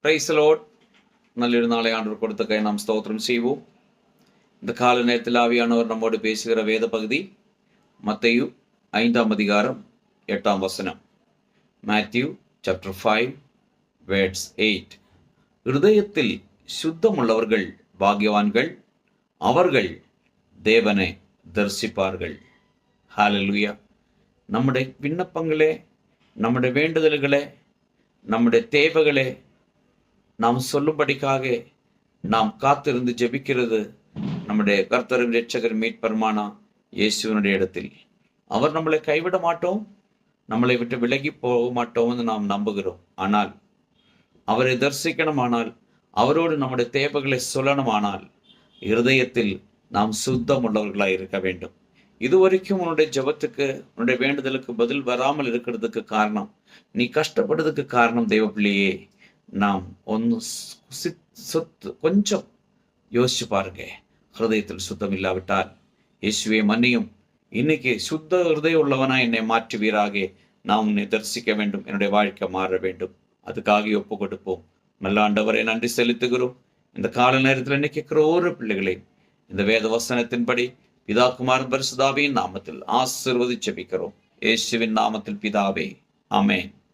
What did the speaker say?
Praise the Lord. நல்லொரு நாளை ஆண்டவர் கொடுத்தக்கை நாம் ஸ்தோத்திரம் செய்வோம். இந்த கால நேரத்தில் ஆவியானவர் நம்மோடு பேசுகிற வேத பகுதி மத்தேயு 5ஆம் அதிகாரம் 8ஆம் வசனம். Matthew chapter 5 verse 8. இருதயத்தில் சுத்தமுள்ளவர்கள் பாக்கியவான்கள், அவர்கள் தேவனை தரிசிப்பார்கள். ஹல்லேலூயா. நம்முடைய விண்ணப்பங்களே, நம்முடைய வேண்டுதல்களே, நம்முடைய தேவைகளே நாம் சொல்லும்படிக்காக நாம் காத்திருந்து ஜெபிக்கிறது நம்முடைய கர்த்தரும் இரட்சகரும் மீட்பருமான இயேசுவினுடைய இடத்தில். அவர் நம்மளை கைவிட மாட்டோம், நம்மளை விட்டு விலகி போக மாட்டோம்னு நாம் நம்புகிறோம். ஆனால் அவரை தரிசிக்கணுமானால், அவரோடு நம்முடைய தேவைகளை சொல்லணுமானால் இருதயத்தில் நாம் சுத்தம் உள்ளவர்களாக இருக்க வேண்டும். இதுவரைக்கும் உன்னுடைய ஜெபத்துக்கு, உன்னுடைய வேண்டுதலுக்கு பதில் வராமல் இருக்கிறதுக்கு காரணம், நீ கஷ்டப்படுறதுக்கு காரணம் தெய்வ பிள்ளையே, நாம் கொஞ்சம் யோசிச்சு பாருங்க. ஹிருதயத்தில் சுத்தம் இல்லாவிட்டால் இயேசுவே மன்னியும், இன்னைக்கு சுத்த ஹிருதயம் உள்ளவனா என்னை மாற்றுவீராக, நாம் உன்னை தரிசிக்க வேண்டும், என்னுடைய வாழ்க்கை மாற வேண்டும். அதுக்காக ஒப்பு கொடுப்போம். நல்ல ஆண்டவரை நன்றி செலுத்துகிறோம். இந்த கால நேரத்தில் இன்னைக்கு கேட்கிற ஒரு பிள்ளைகளை இந்த வேத வசனத்தின்படி பிதா குமாரன் பரிசுத்த ஆவியின் நாமத்தில் ஆசீர்வதித்து ஜெபிக்கிறோம். இயேசுவின் நாமத்தில் பிதாவே, ஆமென்.